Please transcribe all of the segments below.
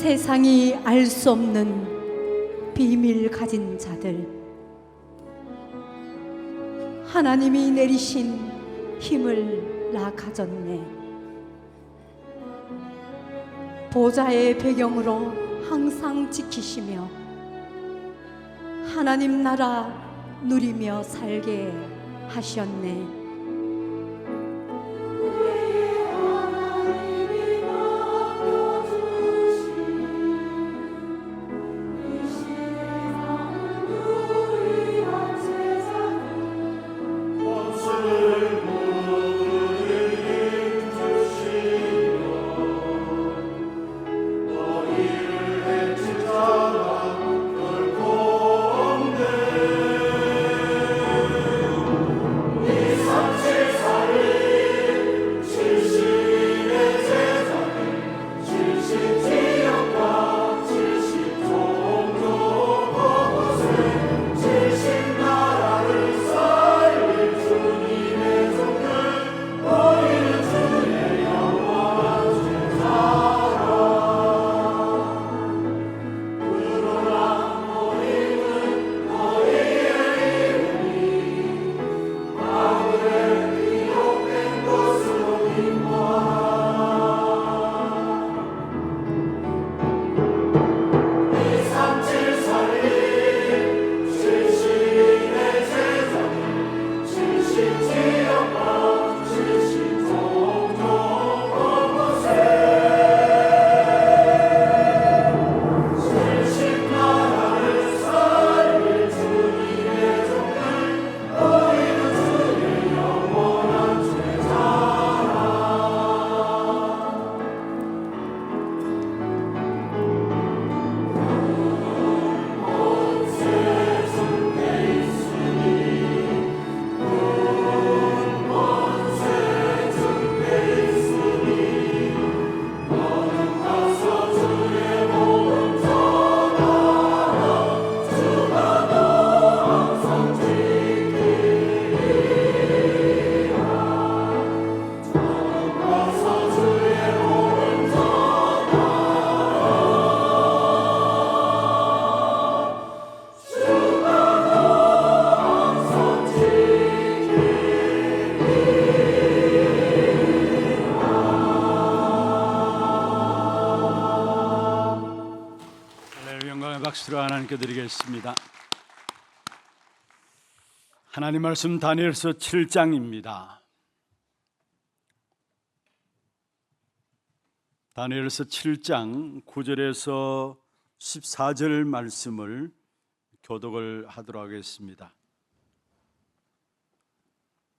세상이 알 수 없는 비밀 가진 자들, 하나님이 내리신 힘을 나 가졌네. 보좌의 배경으로 항상 지키시며 하나님 나라 누리며 살게 하셨네. 박수로 하나님께 드리겠습니다. 하나님 말씀 다니엘서 7장입니다. 다니엘서 7장 9절에서 14절 말씀을 교독을 하도록 하겠습니다.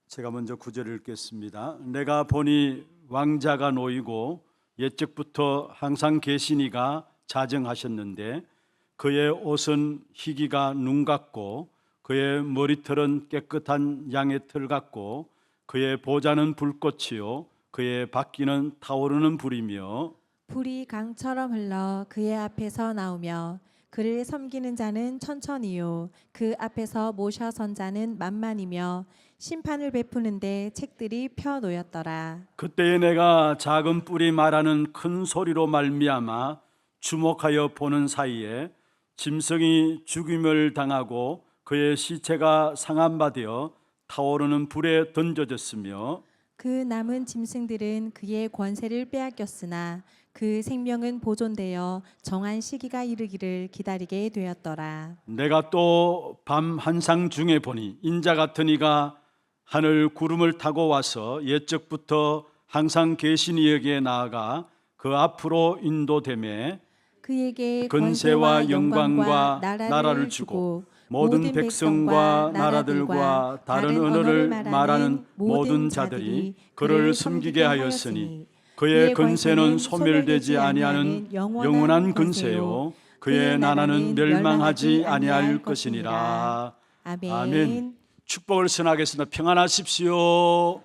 제가 먼저 9절을 읽겠습니다. 내가 보니 왕자가 놓이고 옛적부터 항상 계시니가 자정하셨는데 그의 옷은 희기가 눈 같고 그의 머리털은 깨끗한 양의 털 같고 그의 보좌는 불꽃이요 그의 바퀴는 타오르는 불이며 불이 강처럼 흘러 그의 앞에서 나오며 그를 섬기는 자는 천천히요 그 앞에서 모셔 선 자는 만만이며 심판을 베푸는데 책들이 펴 놓였더라. 그때에 내가 작은 뿔이 말하는 큰 소리로 말미암아 주목하여 보는 사이에 짐승이 죽임을 당하고 그의 시체가 상한 바 되어 타오르는 불에 던져졌으며 그 남은 짐승들은 그의 권세를 빼앗겼으나 그 생명은 보존되어 정한 시기가 이르기를 기다리게 되었더라. 내가 또 밤 한상 중에 보니 인자 같은 이가 하늘 구름을 타고 와서 옛적부터 항상 계신 이에게 나아가 그 앞으로 인도되매 그에게 권세와 영광과 나라를 주고 모든 백성과 나라들과 다른 언어를 말하는 모든 자들이 그를 섬기게 하였으니 그의 권세는 소멸되지 아니하는 영원한 권세요 그의 나라는 멸망하지 아니할 것이니라. 아멘. 축복을 선하겠습니다. 평안하십시오.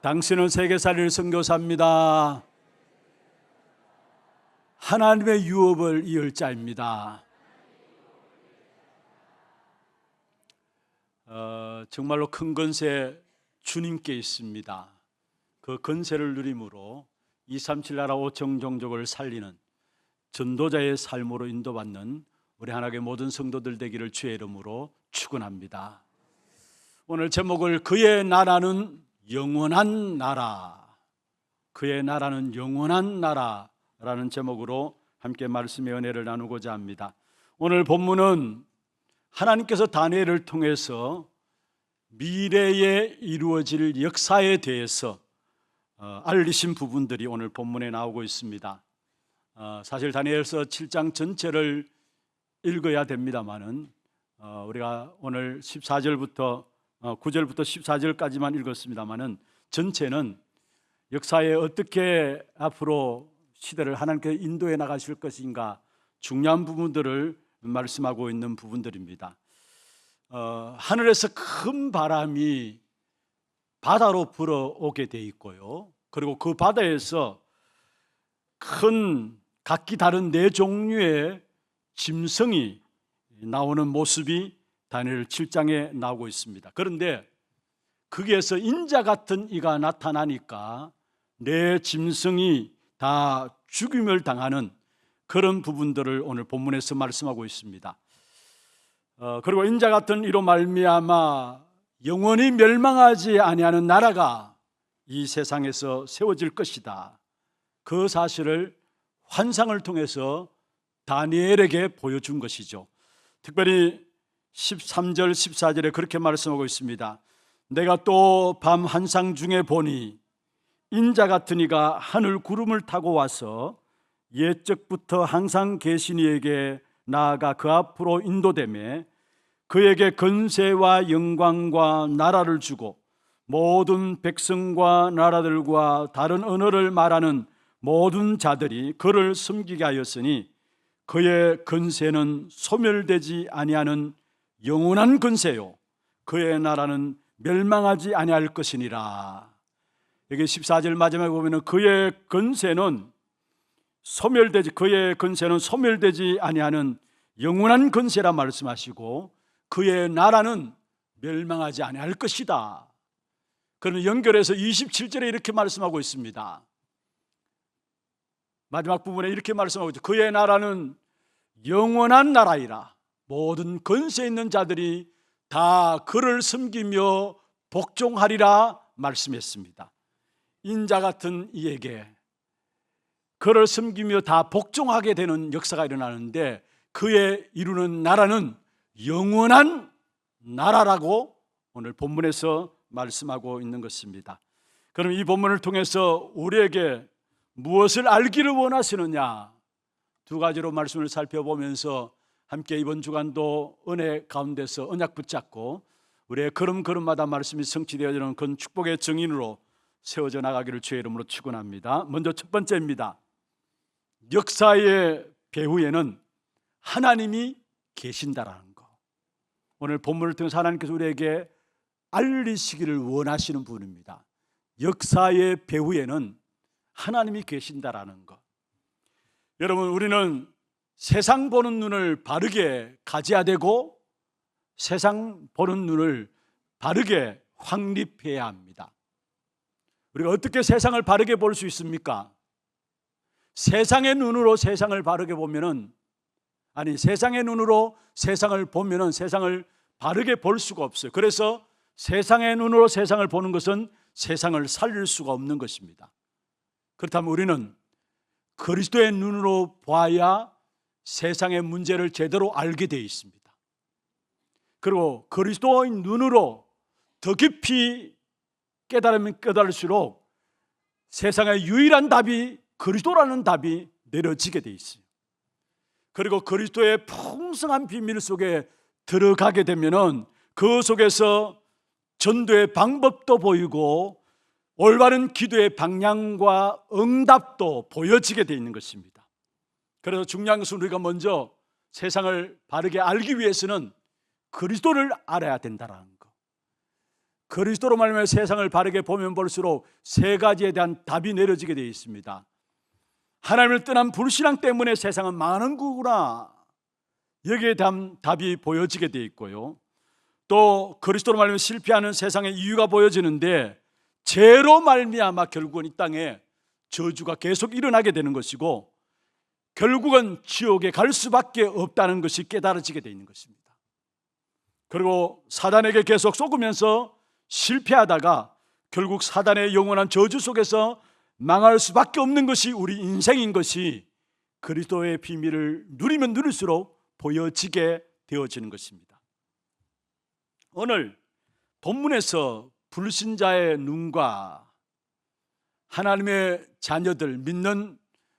당신은 세계살이를 선교사입니다. 하나님의 유업을 이을 자입니다. 정말로 큰 권세 주님께 있습니다. 그 권세를 누림으로 237 나라 5천 종족을 살리는 전도자의 삶으로 인도받는 우리 하나님의 모든 성도들 되기를 주의 이름으로 축원합니다. 오늘 제목을 그의 나라는 영원한 나라, 그의 나라는 영원한 나라라는 제목으로 함께 말씀의 은혜를 나누고자 합니다. 오늘 본문은 하나님께서 다니엘을 통해서 미래에 이루어질 역사에 대해서 알리신 부분들이 오늘 본문에 나오고 있습니다. 사실 다니엘서 7장 전체를 읽어야 됩니다만은 우리가 오늘 14절부터 9절부터 14절까지만 읽었습니다만은 전체는 역사에 어떻게 앞으로 시대를 하나님께 인도해 나가실 것인가 중요한 부분들을 말씀하고 있는 부분들입니다. 하늘에서 큰 바람이 바다로 불어오게 돼 있고요. 그리고 그 바다에서 큰 각기 다른 네 종류의 짐승이 나오는 모습이 다니엘 7장에 나오고 있습니다. 그런데 거기에서 인자 같은 이가 나타나니까 네 짐승이 다 죽임을 당하는 그런 부분들을 오늘 본문에서 말씀하고 있습니다. 그리고 인자 같은 이로 말미암아 영원히 멸망하지 아니하는 나라가 이 세상에서 세워질 것이다. 그 사실을 환상을 통해서 다니엘에게 보여준 것이죠. 특별히 13절 14절에 그렇게 말씀하고 있습니다. 내가 또 밤 환상 중에 보니 인자 같은 이가 하늘 구름을 타고 와서 옛적부터 항상 계신 이에게 나아가 그 앞으로 인도되매 그에게 건세와 영광과 나라를 주고 모든 백성과 나라들과 다른 언어를 말하는 모든 자들이 그를 섬기게 하였으니 그의 건세는 소멸되지 아니하는 영원한 건세요 그의 나라는 멸망하지 아니할 것이니라. 여기 14절 마지막에 보면 그의 건세는 소멸되지 아니하는 영원한 건세라 말씀하시고 그의 나라는 멸망하지 아니할 것이다. 그러면 연결해서 27절에 이렇게 말씀하고 있습니다. 마지막 부분에 이렇게 말씀하고 있죠. 그의 나라는 영원한 나라이라. 모든 건세 있는 자들이 다 그를 섬기며 복종하리라 말씀했습니다. 인자 같은 이에게 그를 섬기며 다 복종하게 되는 역사가 일어나는데 그의 이루는 나라는 영원한 나라라고 오늘 본문에서 말씀하고 있는 것입니다. 그럼 이 본문을 통해서 우리에게 무엇을 알기를 원하시느냐? 두 가지로 말씀을 살펴보면서 함께 이번 주간도 은혜 가운데서 언약 붙잡고 우리의 걸음걸음마다 말씀이 성취되어지는 그런 축복의 증인으로 세워져 나가기를 주의 이름으로 축원합니다. 먼저 첫 번째입니다. 역사의 배후에는 하나님이 계신다라는 것. 오늘 본문을 통해서 하나님께서 우리에게 알리시기를 원하시는 분입니다. 역사의 배후에는 하나님이 계신다라는 것. 여러분, 우리는 세상 보는 눈을 바르게 가져야 되고 세상 보는 눈을 바르게 확립해야 합니다. 우리가 어떻게 세상을 바르게 볼 수 있습니까? 세상의 눈으로 세상을 바르게 보면은 세상의 눈으로 세상을 보면은 세상을 바르게 볼 수가 없어요. 그래서 세상의 눈으로 세상을 보는 것은 세상을 살릴 수가 없는 것입니다. 그렇다면 우리는 그리스도의 눈으로 봐야 세상의 문제를 제대로 알게 되어 있습니다. 그리고 그리스도의 눈으로 더 깊이 깨달으면 깨달을수록 세상의 유일한 답이 그리스도라는 답이 내려지게 되어 있어요. 그리고 그리스도의 풍성한 비밀 속에 들어가게 되면은 그 속에서 전도의 방법도 보이고 올바른 기도의 방향과 응답도 보여지게 되어 있는 것입니다. 그래서 중요한 것은 우리가 먼저 세상을 바르게 알기 위해서는 그리스도를 알아야 된다는 것. 그리스도로 말미암아 세상을 바르게 보면 볼수록 세 가지에 대한 답이 내려지게 되어 있습니다. 하나님을 떠난 불신앙 때문에 세상은 망하는 거구나. 여기에 대한 답이 보여지게 되어 있고요. 또 그리스도로 말미암아 실패하는 세상의 이유가 보여지는데 죄로 말미암아 결국은 이 땅에 저주가 계속 일어나게 되는 것이고 결국은 지옥에 갈 수밖에 없다는 것이 깨달아지게 되어 있는 것입니다. 그리고 사단에게 계속 속으면서 실패하다가 결국 사단의 영원한 저주 속에서 망할 수밖에 없는 것이 우리 인생인 것이 그리스도의 비밀을 누리면 누릴수록 보여지게 되어지는 것입니다. 오늘 본문에서 불신자의 눈과 하나님의 자녀들, 믿는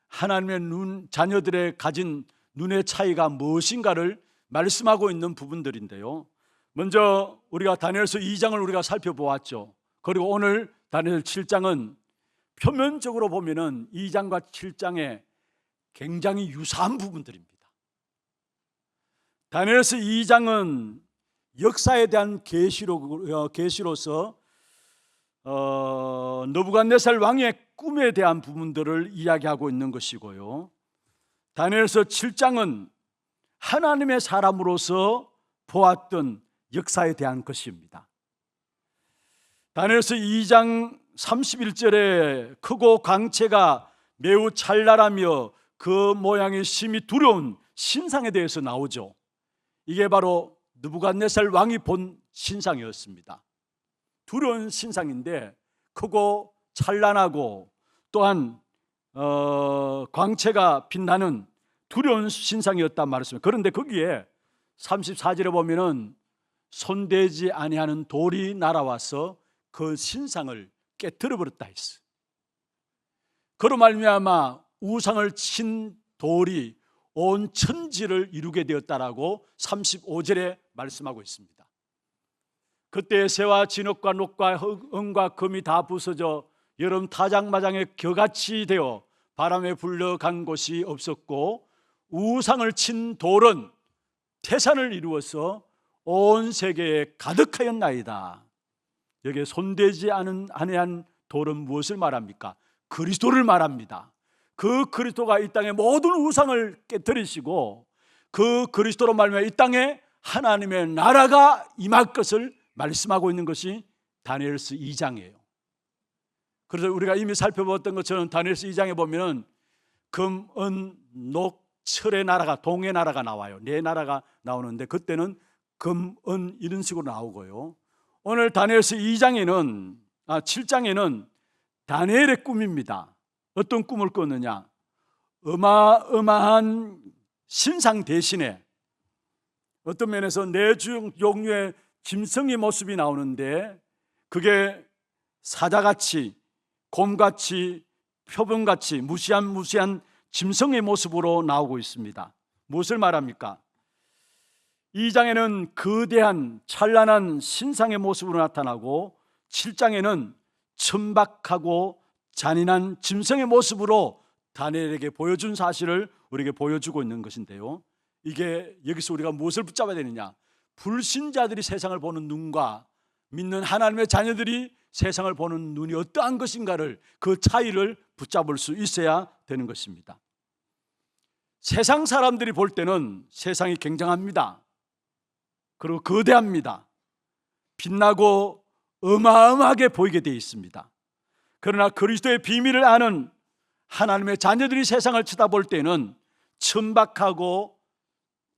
하나님의 자녀들의 가진 눈의 차이가 무엇인가를 말씀하고 있는 부분들인데요. 먼저 우리가 다니엘서 2장을 우리가 살펴보았죠. 그리고 오늘 다니엘 7장은 표면적으로 보면은 2장과 7장에 굉장히 유사한 부분들입니다. 다니엘서 2장은 역사에 대한 계시로서 느부갓네살 왕의 꿈에 대한 부분들을 이야기하고 있는 것이고요. 다니엘서 7장은 하나님의 사람으로서 보았던 역사에 대한 것입니다. 다니엘서 2장 31절에 크고 광채가 매우 찬란하며 그 모양이 심히 두려운 신상에 대해서 나오죠. 이게 바로 느부갓네살 왕이 본 신상이었습니다. 두려운 신상인데 크고 찬란하고 또한 광채가 빛나는 두려운 신상이었단 말이었습니다. 그런데 거기에 34절에 보면은 손대지 아니하는 돌이 날아와서 그 신상을 깨뜨려 버렸다 했어요. 그로 말미암아 우상을 친 돌이 온 천지를 이루게 되었다라고 35절에 말씀하고 있습니다. 그때 새와 진흙과 녹과 은과 금이 다 부서져 여름 타작마장에 겨같이 되어 바람에 불려간 곳이 없었고 우상을 친 돌은 태산을 이루어서 온 세계에 가득하였나이다. 여기에 손대지 아니한 돌은 무엇을 말합니까? 그리스도를 말합니다. 그 그리스도가 이 땅의 모든 우상을 깨뜨리시고 그 그리스도로 말미암아 이 땅에 하나님의 나라가 임할 것을 말씀하고 있는 것이 다니엘서 2장이에요. 그래서 우리가 이미 살펴봤던 것처럼 다니엘서 2장에 보면은 금, 은, 녹, 철의 나라가, 동의 나라가 나와요. 네 나라가 나오는데 그때는 금, 은 이런 식으로 나오고요. 오늘 다니엘서 7장에는 다니엘의 꿈입니다. 어떤 꿈을 꿨느냐? 어마어마한 신상 대신에 어떤 면에서 네 종류의 짐승의 모습이 나오는데 그게 사자같이, 곰같이, 표범같이 무시한 짐승의 모습으로 나오고 있습니다. 무엇을 말합니까? 2장에는 거대한 찬란한 신상의 모습으로 나타나고 7장에는 천박하고 잔인한 짐승의 모습으로 다니엘에게 보여준 사실을 우리에게 보여주고 있는 것인데요. 이게 여기서 우리가 무엇을 붙잡아야 되느냐? 불신자들이 세상을 보는 눈과 믿는 하나님의 자녀들이 세상을 보는 눈이 어떠한 것인가를, 그 차이를 붙잡을 수 있어야 되는 것입니다. 세상 사람들이 볼 때는 세상이 굉장합니다. 그리고 거대합니다. 빛나고 어마어마하게 보이게 되어 있습니다. 그러나 그리스도의 비밀을 아는 하나님의 자녀들이 세상을 쳐다볼 때는 천박하고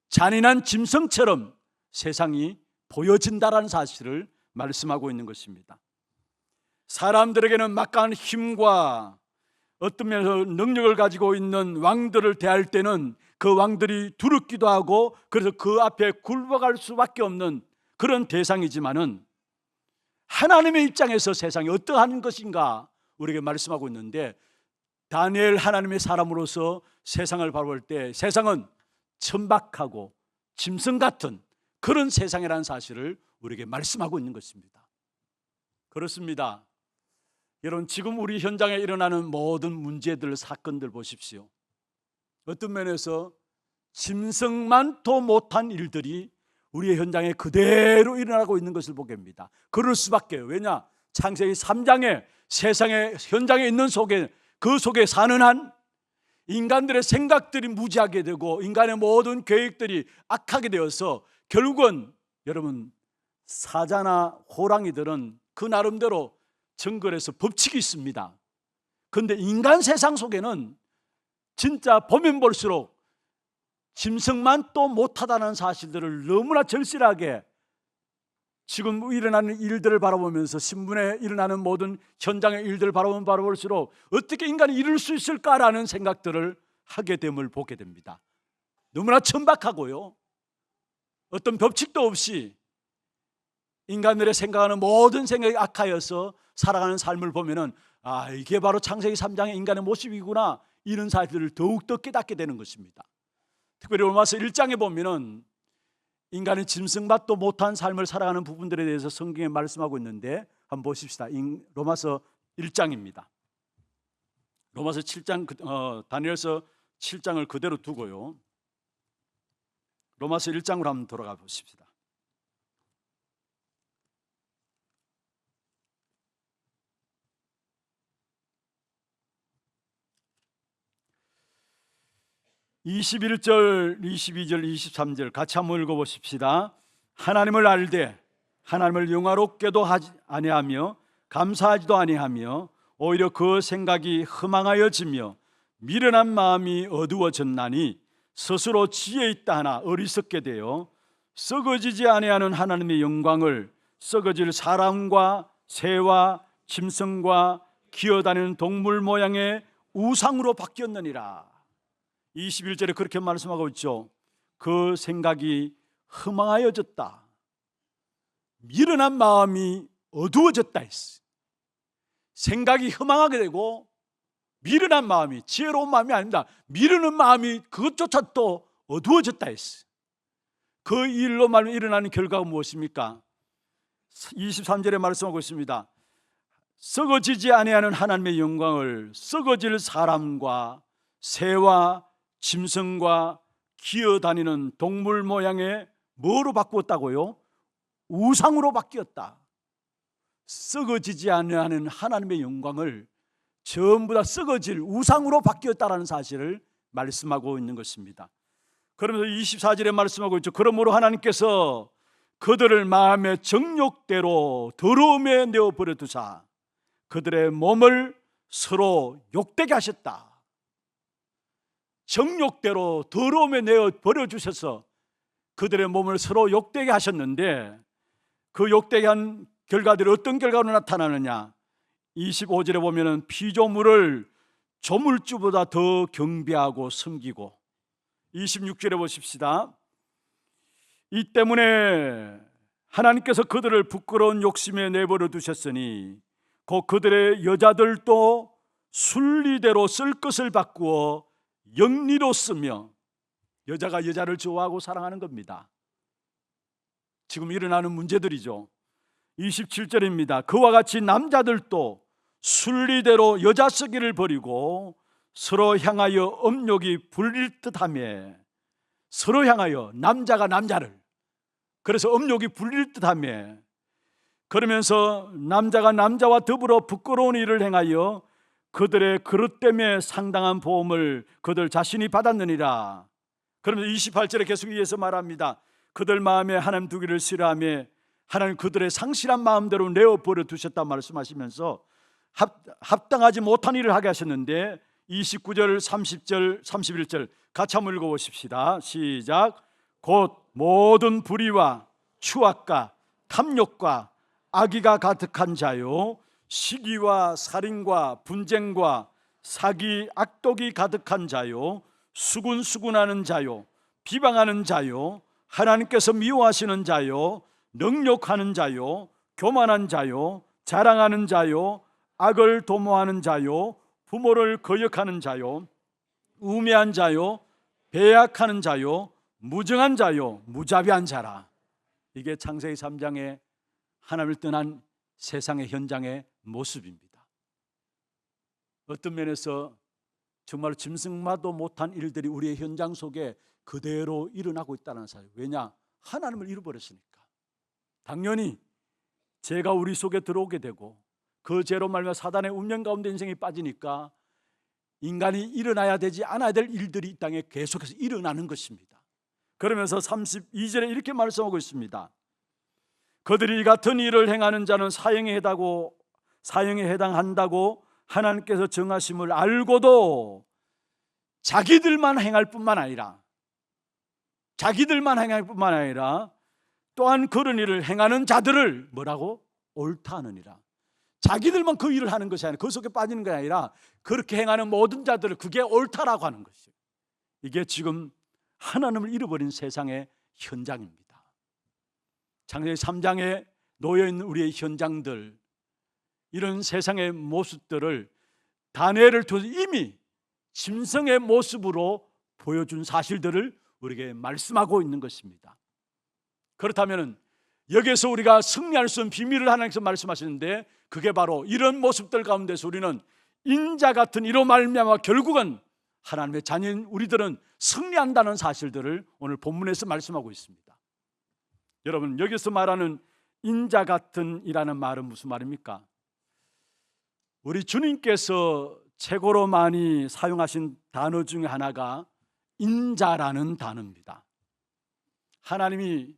잔인한 짐승처럼 세상이 보여진다라는 사실을 말씀하고 있는 것입니다. 사람들에게는 막강한 힘과 어떤 면에서 능력을 가지고 있는 왕들을 대할 때는 그 왕들이 두렵기도 하고 그래서 그 앞에 굴복할 수밖에 없는 그런 대상이지만은 하나님의 입장에서 세상이 어떠한 것인가 우리에게 말씀하고 있는데, 다니엘 하나님의 사람으로서 세상을 바라볼 때 세상은 천박하고 짐승 같은 그런 세상이라는 사실을 우리에게 말씀하고 있는 것입니다. 그렇습니다. 여러분, 지금 우리 현장에 일어나는 모든 문제들, 사건들 보십시오. 어떤 면에서 짐승만도 못한 일들이 우리의 현장에 그대로 일어나고 있는 것을 보게 됩니다. 그럴 수밖에. 왜냐? 창세기 3장에 세상의 현장에 있는 속에, 그 속에 사는 한 인간들의 생각들이 무지하게 되고 인간의 모든 계획들이 악하게 되어서 결국은 여러분, 사자나 호랑이들은 그 나름대로 정글에서 법칙이 있습니다. 그런데 인간 세상 속에는 진짜 보면 볼수록 짐승만 또 못하다는 사실들을 너무나 절실하게 지금 일어나는 일들을 바라보면서 신문에 일어나는 모든 현장의 일들을 바라보면 바라볼수록 어떻게 인간이 이룰 수 있을까라는 생각들을 하게 됨을 보게 됩니다. 너무나 천박하고요, 어떤 법칙도 없이 인간들의 생각하는 모든 생각이 악하여서 살아가는 삶을 보면은 이게 바로 창세기 3장의 인간의 모습이구나, 이런 사실들을 더욱더 깨닫게 되는 것입니다. 특별히 로마서 1장에 보면은 인간이 짐승맛도 못한 삶을 살아가는 부분들에 대해서 성경에 말씀하고 있는데 한번 보십시다. 로마서 1장입니다. 로마서 7장, 다니엘서 7장을 그대로 두고요, 로마서 1장으로 한번 돌아가 보십시다. (21절) (22절) (23절) 같이 한번 읽어보십시다. 하나님을 알되 하나님을 영화롭게도 하지 아니하며 감사하지도 아니하며 오히려 그 생각이 허망하여지며 미련한 마음이 어두워졌나니 스스로 지혜 있다 하나 어리석게 되어 썩어지지 아니하는 하나님의 영광을 썩어질 사람과 새와 짐승과 기어다니는 동물 모양의 우상으로 바뀌었느니라. 21절에 그렇게 말씀하고 있죠. 그 생각이 허망하여졌다, 미련한 마음이 어두워졌다 했어. 생각이 허망하게 되고 미련한 마음이, 지혜로운 마음이 아닙니다. 미련한 마음이 그것조차 또 어두워졌다 했어. 그 일로 말하면 일어나는 결과가 무엇입니까? 23절에 말씀하고 있습니다. 썩어지지 아니하는 하나님의 영광을 썩어질 사람과 새와 짐승과 기어다니는 동물 모양의 뭐로 바꾸었다고요? 우상으로 바뀌었다. 썩어지지 아니하는 하나님의 영광을 전부 다 썩어질 우상으로 바뀌었다라는 사실을 말씀하고 있는 것입니다. 그러면서 24절에 말씀하고 있죠. 그러므로 하나님께서 그들을 마음의 정욕대로 더러움에 내어버려 두사 그들의 몸을 서로 욕되게 하셨다. 정욕대로 더러움에 내어 버려주셔서 그들의 몸을 서로 욕되게 하셨는데, 그 욕되게 한 결과들이 어떤 결과로 나타나느냐? 25절에 보면은 피조물을 조물주보다 더 경배하고 섬기고, 26절에 보십시다. 이 때문에 하나님께서 그들을 부끄러운 욕심에 내버려 두셨으니 곧 그들의 여자들도 순리대로 쓸 것을 바꾸어 영리로 쓰며, 여자가 여자를 좋아하고 사랑하는 겁니다. 지금 일어나는 문제들이죠. 27절입니다. 그와 같이 남자들도 순리대로 여자 쓰기를 버리고 서로 향하여 업욕이 불릴 듯하며, 서로 향하여, 남자가 남자를, 그래서 업욕이 불릴 듯하며, 그러면서 남자가 남자와 더불어 부끄러운 일을 행하여 그들의 그릇 때문에 상당한 보험을 그들 자신이 받았느니라. 그러면서 28절에 계속 이어서 말합니다. 그들 마음에 하나님 두기를 싫어하며 하나님 그들의 상실한 마음대로 내어버려 두셨다 말씀하시면서 합당하지 못한 일을 하게 하셨는데, 29절, 30절, 31절 같이 한번 읽어보십시다. 시작. 곧 모든 불의와 추악과 탐욕과 악의가 가득한 자요, 시기와 살인과 분쟁과 사기 악독이 가득한 자요, 수군수군하는 자요, 비방하는 자요, 하나님께서 미워하시는 자요, 능욕하는 자요, 교만한 자요, 자랑하는 자요, 악을 도모하는 자요, 부모를 거역하는 자요, 우매한 자요, 배약하는 자요, 무정한 자요, 무자비한 자라. 이게 창세기 3장의 하나님을 떠난 세상의 현장의 모습입니다. 어떤 면에서 정말 짐승마도 못한 일들이 우리의 현장 속에 그대로 일어나고 있다는 사실. 왜냐? 하나님을 잃어버렸으니까. 당연히 죄가 우리 속에 들어오게 되고 그 죄로 말미암아 사단의 운명 가운데 인생이 빠지니까 인간이 일어나야 되지 않아야 될 일들이 이 땅에 계속해서 일어나는 것입니다. 그러면서 32절에 이렇게 말씀하고 있습니다. 그들이 이 같은 일을 행하는 자는 사형에 해당한다고 하나님께서 정하심을 알고도 자기들만 행할 뿐만 아니라 또한 그런 일을 행하는 자들을 뭐라고? 옳다 하느니라. 자기들만 그 일을 하는 것이 아니라 그 속에 빠지는 게 아니라 그렇게 행하는 모든 자들을 그게 옳다라고 하는 것이에요. 이게 지금 하나님을 잃어버린 세상의 현장입니다. 창세기 3장에 놓여있는 우리의 현장들, 이런 세상의 모습들을 다니엘을 통해서 이미 짐승의 모습으로 보여준 사실들을 우리에게 말씀하고 있는 것입니다. 그렇다면 여기에서 우리가 승리할 수 있는 비밀을 하나님께서 말씀하시는데, 그게 바로 이런 모습들 가운데서 우리는 인자 같은 이로 말미암아 결국은 하나님의 자녀인 우리들은 승리한다는 사실들을 오늘 본문에서 말씀하고 있습니다. 여러분, 여기서 말하는 인자 같은 이라는 말은 무슨 말입니까? 우리 주님께서 최고로 많이 사용하신 단어 중에 하나가 인자라는 단어입니다. 하나님이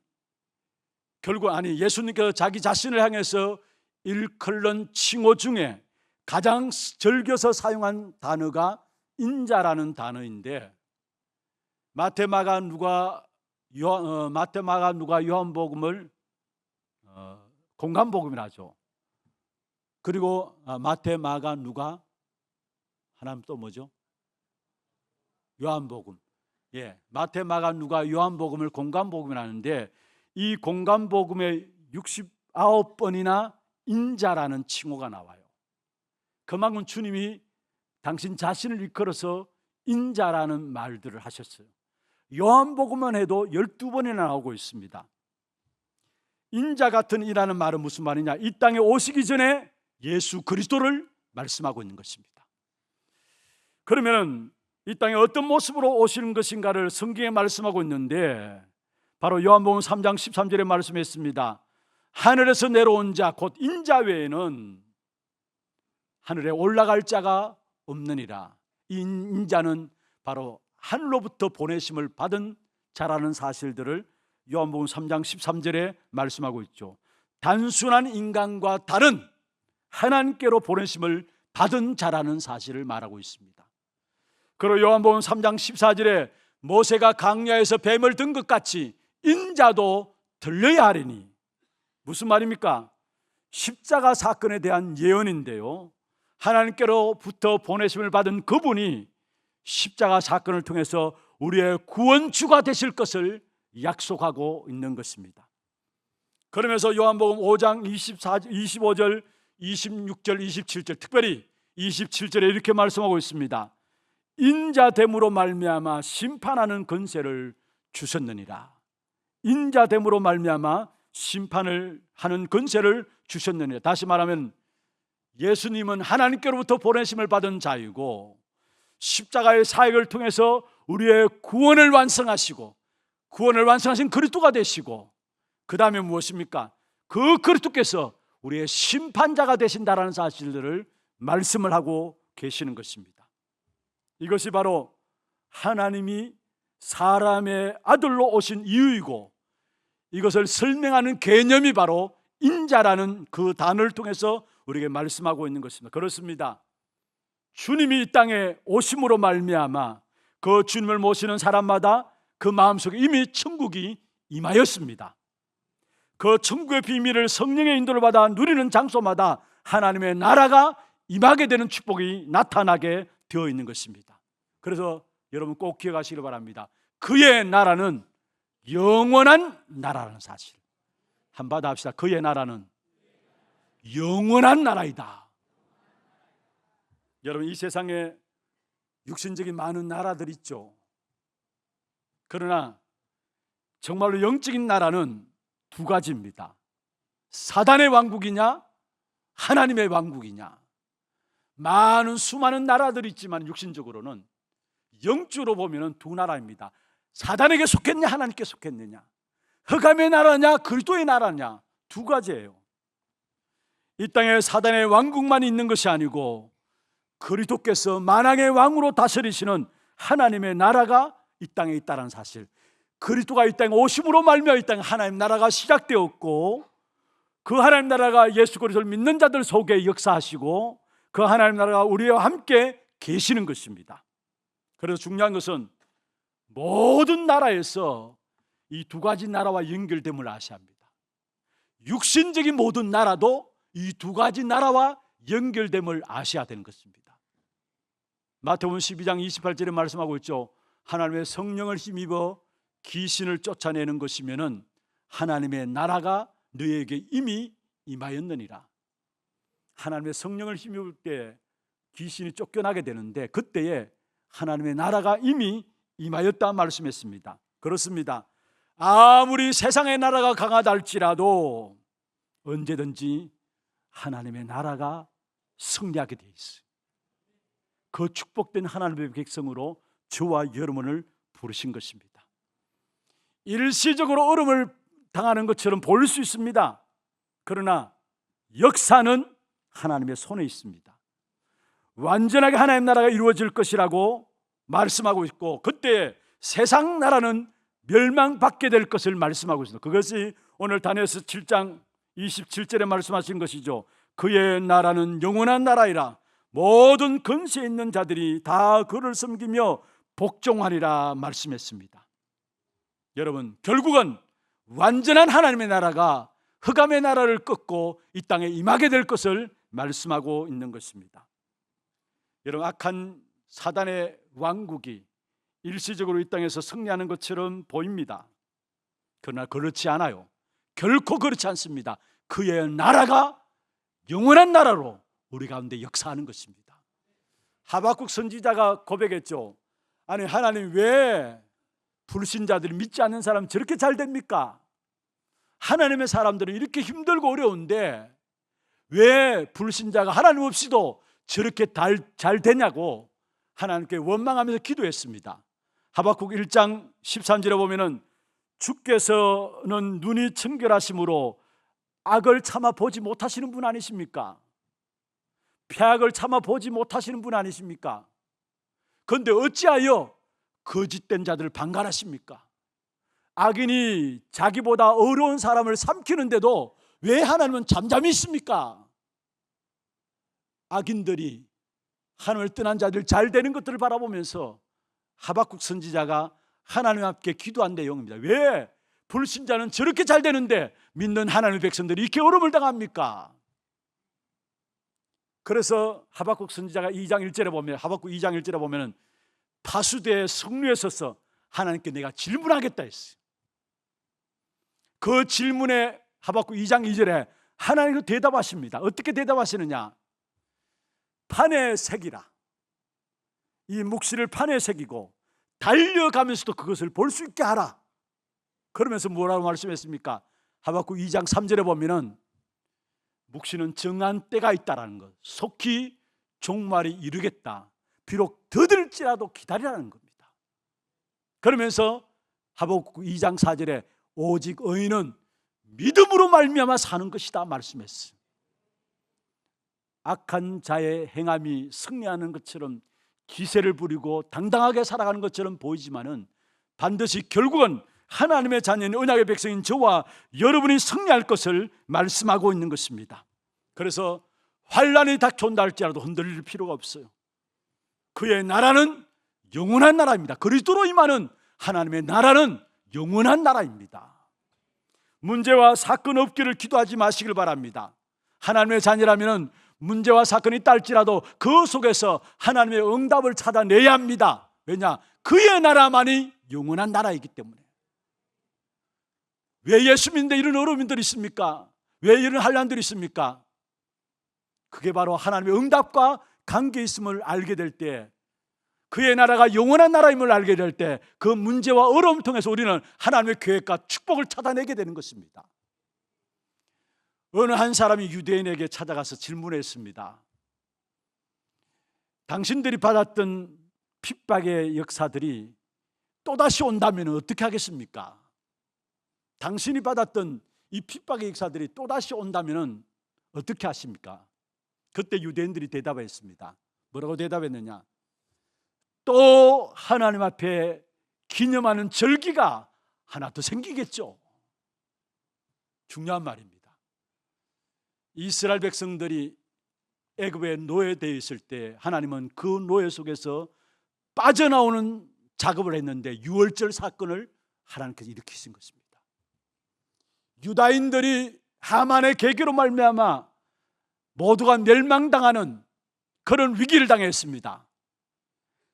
결국 예수님께서 자기 자신을 향해서 일컬는 칭호 중에 가장 즐겨서 사용한 단어가 인자라는 단어인데, 마태, 마가, 누가 요한복음을 공간복음이라 하죠. 그리고 마태, 마가, 누가, 하나는 또 뭐죠? 요한복음. 마태, 마가, 누가, 요한복음을 공간복음이라 하는데, 이 공간복음에 69번이나 인자라는 칭호가 나와요. 그만큼 주님이 당신 자신을 일컬어서 인자라는 말들을 하셨어요. 요한복음만 해도 12번이나 나오고 있습니다. 인자 같은 이라는 말은 무슨 말이냐? 이 땅에 오시기 전에 예수 그리스도를 말씀하고 있는 것입니다. 그러면 이 땅에 어떤 모습으로 오시는 것인가를 성경에 말씀하고 있는데, 바로 요한복음 3장 13절에 말씀했습니다. 하늘에서 내려온 자 곧 인자 외에는 하늘에 올라갈 자가 없느니라. 이 인자는 바로 하늘로부터 보내심을 받은 자라는 사실들을 요한복음 3장 13절에 말씀하고 있죠. 단순한 인간과 다른 하나님께로 보내심을 받은 자라는 사실을 말하고 있습니다. 그리고 요한복음 3장 14절에 모세가 광야에서 뱀을 든 것 같이 인자도 들려야 하리니, 무슨 말입니까? 십자가 사건에 대한 예언인데요, 하나님께로부터 보내심을 받은 그분이 십자가 사건을 통해서 우리의 구원주가 되실 것을 약속하고 있는 것입니다. 그러면서 요한복음 5장 25절, 26절, 27절, 특별히 27절에 이렇게 말씀하고 있습니다. 인자됨으로 말미암아 심판하는 권세를 주셨느니라. 인자됨으로 말미암아 심판을 하는 권세를 주셨느니라. 다시 말하면 예수님은 하나님께로부터 보내심을 받은 자이고, 십자가의 사역을 통해서 우리의 구원을 완성하시고, 구원을 완성하신 그리스도가 되시고, 그 다음에 무엇입니까? 그 그리스도께서 우리의 심판자가 되신다라는 사실들을 말씀을 하고 계시는 것입니다. 이것이 바로 하나님이 사람의 아들로 오신 이유이고, 이것을 설명하는 개념이 바로 인자라는 그 단어를 통해서 우리에게 말씀하고 있는 것입니다. 그렇습니다. 주님이 이 땅에 오심으로 말미암아 그 주님을 모시는 사람마다 그 마음속에 이미 천국이 임하였습니다. 그 천국의 비밀을 성령의 인도를 받아 누리는 장소마다 하나님의 나라가 임하게 되는 축복이 나타나게 되어 있는 것입니다. 그래서 여러분 꼭 기억하시길 바랍니다. 그의 나라는 영원한 나라라는 사실. 한번 더 합시다. 그의 나라는 영원한 나라이다. 여러분, 이 세상에 육신적인 많은 나라들 있죠. 그러나 정말로 영적인 나라는 두 가지입니다. 사단의 왕국이냐, 하나님의 왕국이냐. 많은 수많은 나라들이 있지만 육신적으로는, 영적으로 보면 두 나라입니다. 사단에게 속했냐, 하나님께 속했느냐. 흑암의 나라냐, 그리스도의 나라냐. 두 가지예요. 이 땅에 사단의 왕국만 있는 것이 아니고 그리스도께서 만왕의 왕으로 다스리시는 하나님의 나라가 이 땅에 있다는 사실. 그리스도가 이 땅에 오심으로 말미암아 이 땅에 하나님 나라가 시작되었고, 그 하나님 나라가 예수 그리스도를 믿는 자들 속에 역사하시고, 그 하나님 나라가 우리와 함께 계시는 것입니다. 그래서 중요한 것은 모든 나라에서 이 두 가지 나라와 연결됨을 아셔야 합니다. 육신적인 모든 나라도 이 두 가지 나라와 연결됨을 아셔야 되는 것입니다. 마태복음 12장 28절에 말씀하고 있죠. 하나님의 성령을 힘입어 귀신을 쫓아내는 것이면은 하나님의 나라가 너에게 이미 임하였느니라. 하나님의 성령을 힘입을 때 귀신이 쫓겨나게 되는데 그때에 하나님의 나라가 이미 임하였다 말씀했습니다. 그렇습니다. 아무리 세상의 나라가 강하다 할지라도 언제든지 하나님의 나라가 승리하게 돼 있어요. 그 축복된 하나님의 백성으로 저와 여러분을 부르신 것입니다. 일시적으로 어려움을 당하는 것처럼 보일 수 있습니다. 그러나 역사는 하나님의 손에 있습니다. 완전하게 하나님 나라가 이루어질 것이라고 말씀하고 있고 그때 세상 나라는 멸망받게 될 것을 말씀하고 있습니다. 그것이 오늘 다니엘서 7장 27절에 말씀하신 것이죠. 그의 나라는 영원한 나라이라 모든 근세에 있는 자들이 다 그를 섬기며 복종하리라 말씀했습니다. 여러분, 결국은 완전한 하나님의 나라가 흑암의 나라를 꺾고 이 땅에 임하게 될 것을 말씀하고 있는 것입니다. 여러분, 악한 사단의 왕국이 일시적으로 이 땅에서 승리하는 것처럼 보입니다. 그러나 그렇지 않아요. 결코 그렇지 않습니다. 그의 나라가 영원한 나라로 우리 가운데 역사하는 것입니다. 하박국 선지자가 고백했죠. 아니, 하나님 왜 불신자들이 믿지 않는 사람 저렇게 잘 됩니까? 하나님의 사람들은 이렇게 힘들고 어려운데 왜 불신자가 하나님 없이도 저렇게 잘 되냐고 하나님께 원망하면서 기도했습니다. 하박국 1장 13절에 보면은 주께서는 눈이 청결하심으로 악을 참아 보지 못하시는 분 아니십니까? 폐악을 참아 보지 못하시는 분 아니십니까? 그런데 어찌하여 거짓된 자들을 방관하십니까? 악인이 자기보다 어려운 사람을 삼키는데도 왜 하나님은 잠잠히 있습니까? 악인들이 하나님을 떠난 자들 잘 되는 것들을 바라보면서 하박국 선지자가 하나님 앞에 기도한 내용입니다. 왜 불신자는 저렇게 잘 되는데 믿는 하나님의 백성들이 이렇게 어려움을 당합니까? 그래서 하박국 선지자가 2장 1절에 보면 하박국 2장 1절에 보면은 파수대의 성루에 서서 하나님께 내가 질문하겠다 했어요. 그 질문에 하박국 2장 2절에 하나님께서 대답하십니다. 어떻게 대답하시느냐? 판에 새기라. 이 묵시를 판에 새기고 달려가면서도 그것을 볼 수 있게 하라. 그러면서 뭐라고 말씀했습니까? 하박국 2장 3절에 보면은 묵시는 정한 때가 있다라는 것, 속히 종말이 이르겠다. 비록 더딜지라도 기다리라는 겁니다. 그러면서 하박국 2장 4절에 오직 의인은 믿음으로 말미암아 사는 것이다 말씀했어요. 악한 자의 행함이 승리하는 것처럼 기세를 부리고 당당하게 살아가는 것처럼 보이지만은 반드시 결국은 하나님의 자녀인 언약의 백성인 저와 여러분이 승리할 것을 말씀하고 있는 것입니다. 그래서 환란이 닥쳐온다 할지라도 흔들릴 필요가 없어요. 그의 나라는 영원한 나라입니다. 그리스도로 임하는 하나님의 나라는 영원한 나라입니다. 문제와 사건 없기를 기도하지 마시길 바랍니다. 하나님의 자녀라면 문제와 사건이 있다 할지라도 그 속에서 하나님의 응답을 찾아내야 합니다. 왜냐? 그의 나라만이 영원한 나라이기 때문에. 왜 예수 믿는데 이런 어려움들이 있습니까? 왜 이런 환난들이 있습니까? 그게 바로 하나님의 응답과 관계 있음을 알게 될 때, 그의 나라가 영원한 나라임을 알게 될 때 그 문제와 어려움을 통해서 우리는 하나님의 계획과 축복을 찾아내게 되는 것입니다. 어느 한 사람이 유대인에게 찾아가서 질문했습니다. 당신들이 받았던 핍박의 역사들이 또다시 온다면 어떻게 하겠습니까? 당신이 받았던 이 핍박의 역사들이 또다시 온다면 어떻게 하십니까? 그때 유대인들이 대답했습니다. 뭐라고 대답했느냐? 또 하나님 앞에 기념하는 절기가 하나 더 생기겠죠. 중요한 말입니다. 이스라엘 백성들이 애굽에 노예되어 있을 때 하나님은 그 노예 속에서 빠져나오는 작업을 했는데 유월절 사건을 하나님께서 일으키신 것입니다. 유다인들이 하만의 계기로 말미암아 모두가 멸망당하는 그런 위기를 당했습니다.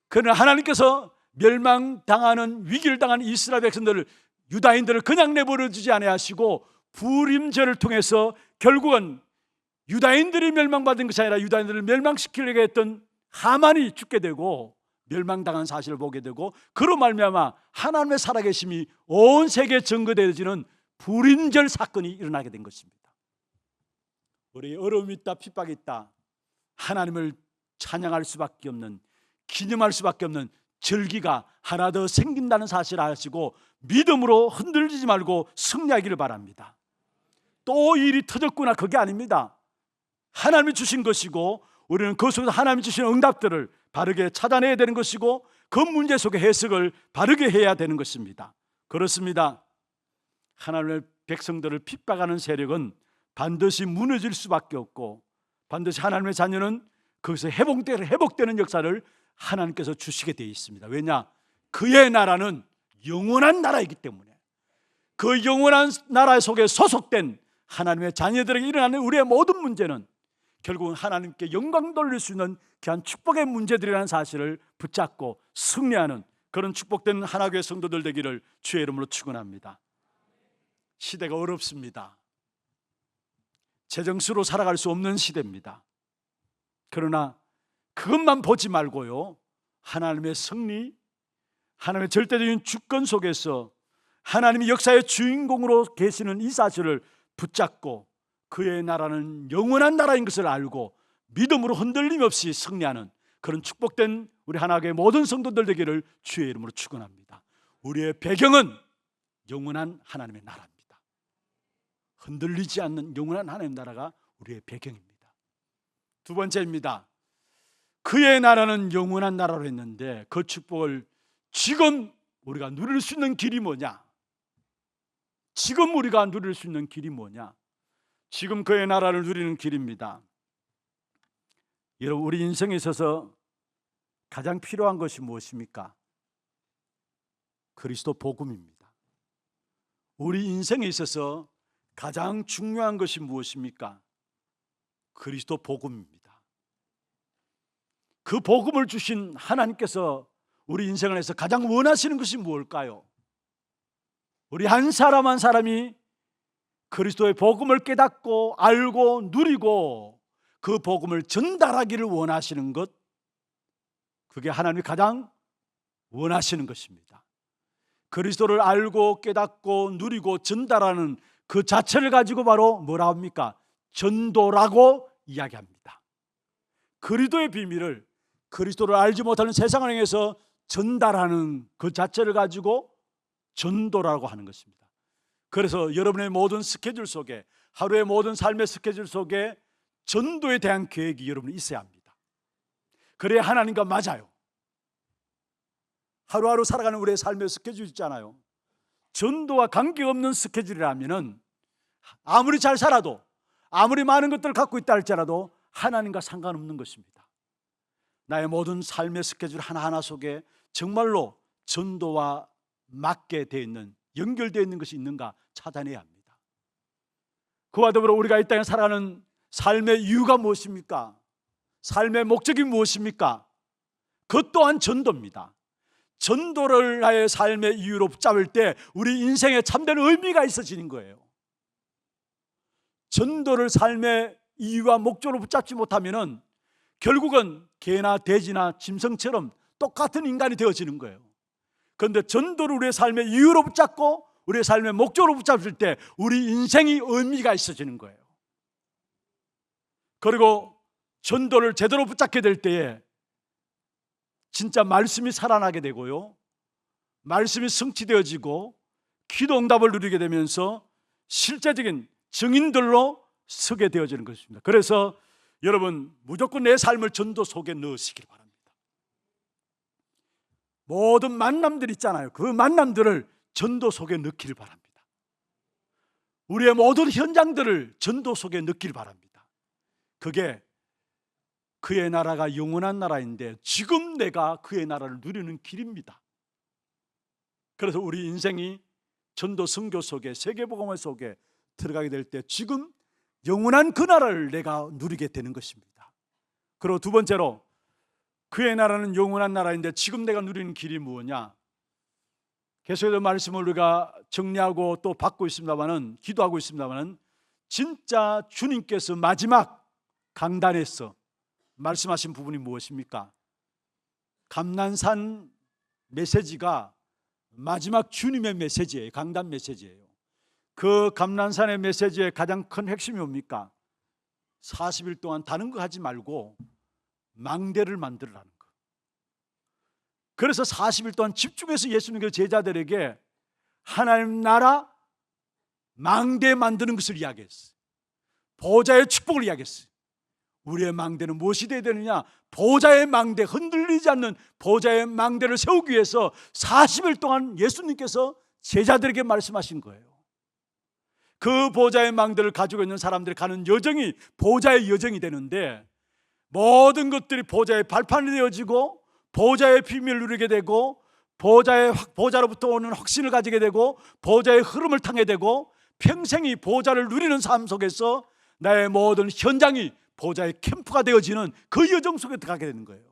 그러나 하나님께서 멸망당하는 위기를 당한 이스라엘 백성들을, 유다인들을 그냥 내버려 두지 아니하시고 부림절을 통해서 결국은 유다인들이 멸망받은 것이 아니라 유다인들을 멸망시키려고 했던 하만이 죽게 되고 멸망당한 사실을 보게 되고, 그로 말미암아 하나님의 살아계심이 온 세계에 증거되어지는 불임절 사건이 일어나게 된 것입니다. 우리 어려움이 있다, 핍박이 있다, 하나님을 찬양할 수밖에 없는, 기념할 수밖에 없는 절기가 하나 더 생긴다는 사실을 아시고 믿음으로 흔들리지 말고 승리하기를 바랍니다. 또 일이 터졌구나, 그게 아닙니다. 하나님이 주신 것이고 우리는 그 속에서 하나님이 주신 응답들을 바르게 찾아내야 되는 것이고 그 문제 속의 해석을 바르게 해야 되는 것입니다. 그렇습니다. 하나님의 백성들을 핍박하는 세력은 반드시 무너질 수밖에 없고 반드시 하나님의 자녀는 거기서 회복되는 역사를 하나님께서 주시게 되어 있습니다. 왜냐? 그의 나라는 영원한 나라이기 때문에, 그 영원한 나라 속에 소속된 하나님의 자녀들에게 일어나는 우리의 모든 문제는 결국은 하나님께 영광 돌릴 수 있는 귀한 축복의 문제들이라는 사실을 붙잡고 승리하는 그런 축복된 하나교회 성도들 되기를 주의 이름으로 축원합니다. 시대가 어렵습니다. 재정수로 살아갈 수 없는 시대입니다. 그러나 그것만 보지 말고요, 하나님의 승리, 하나님의 절대적인 주권 속에서 하나님이 역사의 주인공으로 계시는 이 사실을 붙잡고 그의 나라는 영원한 나라인 것을 알고 믿음으로 흔들림 없이 승리하는 그런 축복된 우리 하나교회 모든 성도들 되기를 주의 이름으로 축원합니다. 우리의 배경은 영원한 하나님의 나라입니다. 흔들리지 않는 영원한 하나님의 나라가 우리의 배경입니다. 두 번째입니다. 그의 나라는 영원한 나라로 했는데 그 축복을 지금 우리가 누릴 수 있는 길이 뭐냐? 지금 우리가 누릴 수 있는 길이 뭐냐? 지금 그의 나라를 누리는 길입니다. 여러분, 우리 인생에 있어서 가장 필요한 것이 무엇입니까? 그리스도 복음입니다. 우리 인생에 있어서 가장 중요한 것이 무엇입니까? 그리스도 복음입니다. 그 복음을 주신 하나님께서 우리 인생을 해서 가장 원하시는 것이 무엇일까요? 우리 한 사람 한 사람이 그리스도의 복음을 깨닫고 알고 누리고 그 복음을 전달하기를 원하시는 것, 그게 하나님이 가장 원하시는 것입니다. 그리스도를 알고 깨닫고 누리고 전달하는 그 자체를 가지고 바로 뭐라 합니까? 전도라고 이야기합니다. 그리스도의 비밀을 그리스도를 알지 못하는 세상을 향해서 전달하는 그 자체를 가지고 전도라고 하는 것입니다. 그래서 여러분의 모든 스케줄 속에, 하루의 모든 삶의 스케줄 속에 전도에 대한 계획이 여러분이 있어야 합니다. 그래야 하나님과 맞아요. 하루하루 살아가는 우리의 삶의 스케줄 있잖아요. 전도와 관계없는 스케줄이라면 아무리 잘 살아도, 아무리 많은 것들을 갖고 있다 할지라도 하나님과 상관없는 것입니다. 나의 모든 삶의 스케줄 하나하나 속에 정말로 전도와 맞게 되어 있는, 연결되어 있는 것이 있는가 찾아내야 합니다. 그와 더불어 우리가 이 땅에 살아가는 삶의 이유가 무엇입니까? 삶의 목적이 무엇입니까? 그것 또한 전도입니다. 전도를 나의 삶의 이유로 붙잡을 때 우리 인생에 참된 의미가 있어지는 거예요. 전도를 삶의 이유와 목적으로 붙잡지 못하면 결국은 개나 돼지나 짐승처럼 똑같은 인간이 되어지는 거예요. 그런데 전도를 우리의 삶의 이유로 붙잡고 우리의 삶의 목적으로 붙잡을 때 우리 인생이 의미가 있어지는 거예요. 그리고 전도를 제대로 붙잡게 될 때에 진짜 말씀이 살아나게 되고요, 말씀이 성취되어지고 기도 응답을 누리게 되면서 실제적인 증인들로 서게 되어지는 것입니다. 그래서 여러분, 무조건 내 삶을 전도 속에 넣으시길 바랍니다. 모든 만남들 있잖아요. 그 만남들을 전도 속에 넣기를 바랍니다. 우리의 모든 현장들을 전도 속에 넣기를 바랍니다. 그게 그의 나라가 영원한 나라인데 지금 내가 그의 나라를 누리는 길입니다. 그래서 우리 인생이 전도 선교 속에 세계복음화 속에 들어가게 될 때 지금 영원한 그 나라를 내가 누리게 되는 것입니다. 그리고 두 번째로 그의 나라는 영원한 나라인데 지금 내가 누리는 길이 무엇이냐? 계속해서 말씀을 우리가 정리하고 또 받고 있습니다만은, 기도하고 있습니다만은, 진짜 주님께서 마지막 강단에서 말씀하신 부분이 무엇입니까? 감난산 메시지가 마지막 주님의 메시지예요. 강단 메시지예요. 그 감난산의 메시지의 가장 큰 핵심이 뭡니까? 40일 동안 다른 거 하지 말고 망대를 만들으라는 거. 그래서 40일 동안 집중해서 예수님께서 제자들에게 하나님 나라 망대 만드는 것을 이야기했어요. 보좌의 축복을 이야기했어요. 우리의 망대는 무엇이 되어야 되느냐? 보좌의 망대, 흔들리지 않는 보좌의 망대를 세우기 위해서 40일 동안 예수님께서 제자들에게 말씀하신 거예요. 그 보좌의 망대를 가지고 있는 사람들이 가는 여정이 보좌의 여정이 되는데, 모든 것들이 보좌의 발판이 되어지고 보좌의 비밀을 누리게 되고 보좌로부터 오는 확신을 가지게 되고 보좌의 흐름을 타게 되고 평생이 보좌를 누리는 삶 속에서 나의 모든 현장이 보좌의 캠프가 되어지는 그 여정 속에 들어가게 되는 거예요.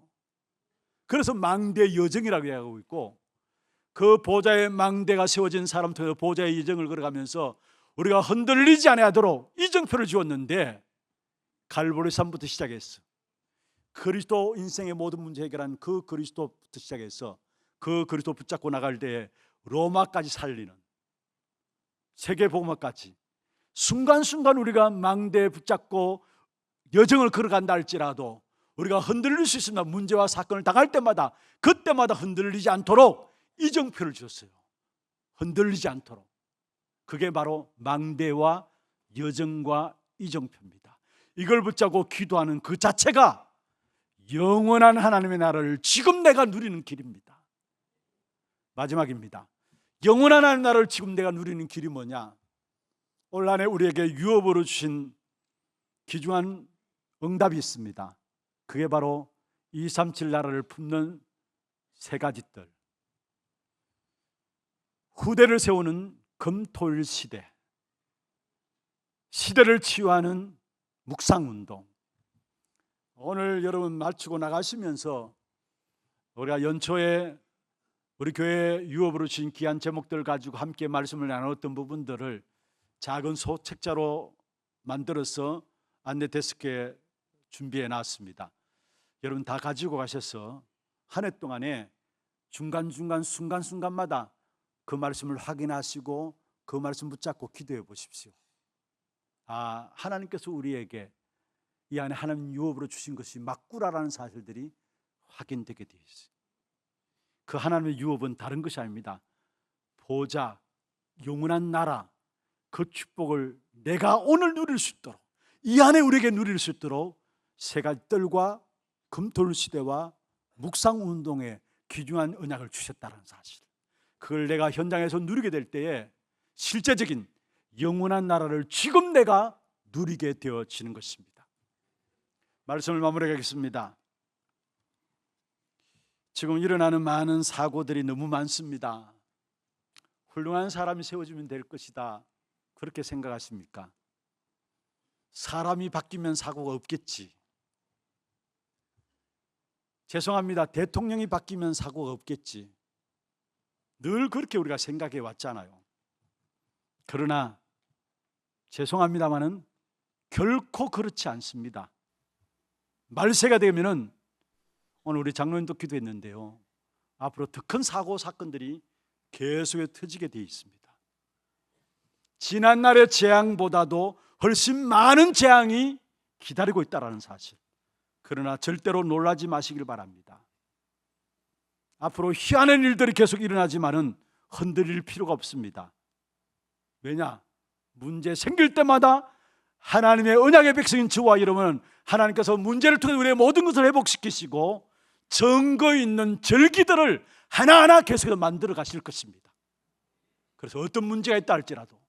그래서 망대 여정이라고 이야기하고 있고, 그 보좌의 망대가 세워진 사람 통해서 보좌의 여정을 걸어가면서 우리가 흔들리지 않도록 이정표를 주었는데, 갈보리산부터 시작했어. 그리스도 인생의 모든 문제 해결한 그 그리스도부터 시작해서 그 그리스도 붙잡고 나갈 때에 로마까지 살리는 세계복음화까지 순간순간 우리가 망대에 붙잡고 여정을 걸어간다 할지라도 우리가 흔들릴 수 있습니다. 문제와 사건을 당할 때마다 그때마다 흔들리지 않도록 이정표를 주었어요. 흔들리지 않도록. 그게 바로 망대와 여정과 이정표입니다. 이걸 붙잡고 기도하는 그 자체가 영원한 하나님의 나라를 지금 내가 누리는 길입니다. 마지막입니다. 영원한 하나님의 나라를 지금 내가 누리는 길이 뭐냐? 올 한해 우리에게 유업으로 주신 귀중한 응답이 있습니다. 그게 바로 237 나라를 품는 세 가지 뜰. 후대를 세우는 금토일 시대, 시대를 치유하는 묵상운동. 오늘 여러분 마치고 나가시면서 우리가 연초에 우리 교회 유업으로 주신 귀한 제목들 가지고 함께 말씀을 나눴던 부분들을 작은 소책자로 만들어서 안내 데스크에 준비해 놨습니다. 여러분 다 가지고 가셔서 한 해 동안에 중간중간 순간순간마다 그 말씀을 확인하시고 그 말씀 붙잡고 기도해 보십시오. 하나님께서 우리에게 이 안에 하나님 유업으로 주신 것이 맞구라라는 사실들이 확인되게 되어 있어요. 그 하나님의 유업은 다른 것이 아닙니다. 보좌, 영원한 나라, 그 축복을 내가 오늘 누릴 수 있도록, 이 안에 우리에게 누릴 수 있도록 세 가지 뜰과 금토일 시대와 묵상운동에 귀중한 언약을 주셨다는 사실, 그걸 내가 현장에서 누리게 될 때에 실제적인 영원한 나라를 지금 내가 누리게 되어지는 것입니다. 말씀을 마무리하겠습니다. 지금 일어나는 많은 사고들이 너무 많습니다. 훌륭한 사람이 세워지면 될 것이다, 그렇게 생각하십니까? 사람이 바뀌면 사고가 없겠지. 죄송합니다. 대통령이 바뀌면 사고가 없겠지. 늘 그렇게 우리가 생각해 왔잖아요. 그러나 죄송합니다마는 결코 그렇지 않습니다. 말세가 되면은, 오늘 우리 장로님도 기도했는데요, 앞으로 더 큰 사고 사건들이 계속해 터지게 되어 있습니다. 지난날의 재앙보다도 훨씬 많은 재앙이 기다리고 있다는 사실, 그러나 절대로 놀라지 마시길 바랍니다. 앞으로 희한한 일들이 계속 일어나지만은 흔들릴 필요가 없습니다. 왜냐? 문제 생길 때마다 하나님의 언약의 백성인 저와 여러분은 하나님께서 문제를 통해 우리의 모든 것을 회복시키시고 증거 있는 절기들을 하나하나 계속해서 만들어 가실 것입니다. 그래서 어떤 문제가 있다 할지라도,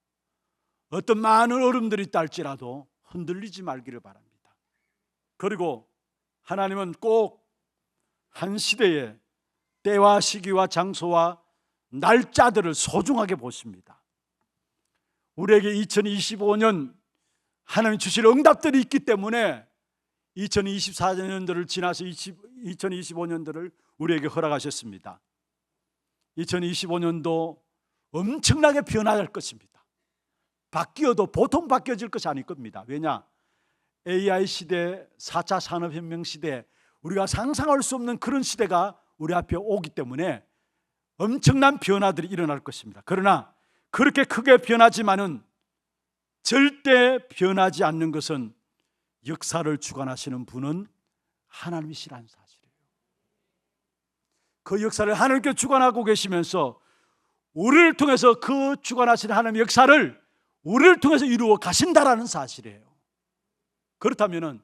어떤 많은 어려움들이 있다 할지라도 흔들리지 말기를 바랍니다. 그리고 하나님은 꼭 한 시대에 때와 시기와 장소와 날짜들을 소중하게 보십니다. 우리에게 2025년 하나님 주실 응답들이 있기 때문에 2024년들을 지나서 2025년들을 우리에게 허락하셨습니다. 2025년도 엄청나게 변화할 것입니다. 바뀌어도 보통 바뀌어질 것이 아닐 겁니다. 왜냐? AI 시대, 4차 산업혁명 시대, 우리가 상상할 수 없는 그런 시대가 우리 앞에 오기 때문에 엄청난 변화들이 일어날 것입니다. 그러나 그렇게 크게 변하지만은 절대 변하지 않는 것은 역사를 주관하시는 분은 하나님이시라는 사실이에요. 그 역사를 하나님께 주관하고 계시면서 우리를 통해서 그 주관하시는 하나님의 역사를 우리를 통해서 이루어 가신다라는 사실이에요. 그렇다면은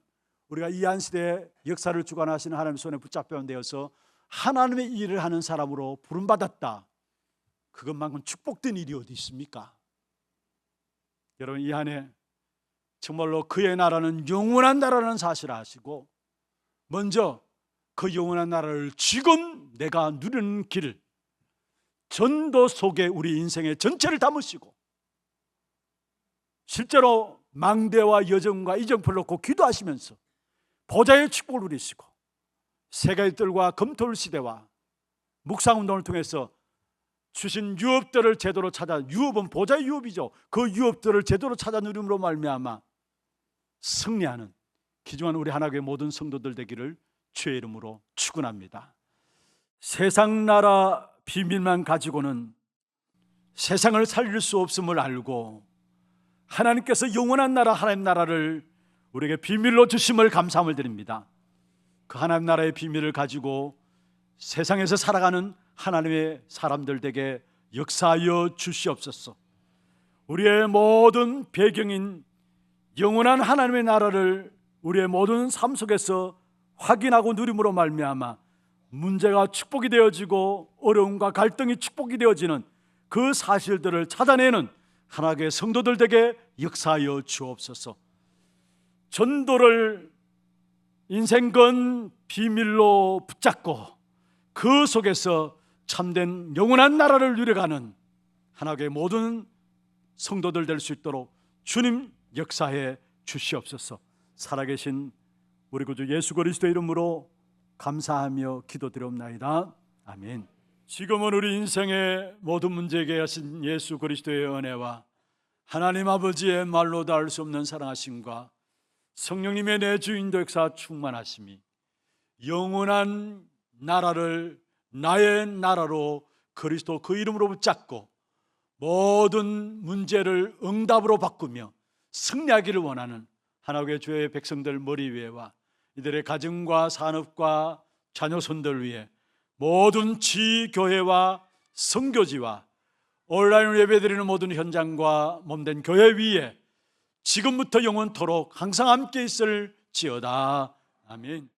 우리가 이 한 시대의 역사를 주관하시는 하나님의 손에 붙잡혀 되어서 하나님의 일을 하는 사람으로 부름받았다. 그것만큼 축복된 일이 어디 있습니까? 여러분, 이 한해 정말로 그의 나라는 영원한 나라라는 사실을 아시고 먼저 그 영원한 나라를 지금 내가 누리는 길, 전도 속에 우리 인생의 전체를 담으시고 실제로 망대와 여정과 이정표를 놓고 기도하시면서 보좌의 축복을 누리시고 세계들과 검토를 시대와 묵상운동을 통해서 주신 유업들을 제대로 찾아, 유업은 보좌의 유업이죠. 그 유업들을 제대로 찾아 누림으로 말미암아 승리하는 귀중한 우리 하나교회 모든 성도들 되기를 주의 이름으로 축원합니다. 세상 나라 비밀만 가지고는 세상을 살릴 수 없음을 알고 하나님께서 영원한 나라, 하나님 나라를 우리에게 비밀로 주심을 감사함을 드립니다. 그 하나님 나라의 비밀을 가지고 세상에서 살아가는 하나님의 사람들 되게 역사하여 주시옵소서. 우리의 모든 배경인 영원한 하나님의 나라를 우리의 모든 삶 속에서 확인하고 누림으로 말미암아 문제가 축복이 되어지고 어려움과 갈등이 축복이 되어지는 그 사실들을 찾아내는 하나님의 성도들 되게 역사하여 주옵소서. 전도를 인생건 비밀로 붙잡고 그 속에서 참된 영원한 나라를 누려가는 하나님의 모든 성도들 될 수 있도록 주님 역사해 주시옵소서. 살아계신 우리 구주 예수 그리스도의 이름으로 감사하며 기도드리옵나이다. 아멘. 지금은 우리 인생의 모든 문제 해결하신 예수 그리스도의 은혜와 하나님 아버지의 말로 닿을 수 없는 사랑하심과 성령님의 내 주인도 역사 충만하심이 영원한 나라를 나의 나라로 그리스도 그 이름으로 붙잡고 모든 문제를 응답으로 바꾸며 승리하기를 원하는 하나님의 주의 백성들 머리 위에와 이들의 가정과 산업과 자녀손들 위해 모든 지교회와 선교지와 온라인으로 예배드리는 모든 현장과 몸된 교회 위에 지금부터 영원토록 항상 함께 있을지어다. 아멘.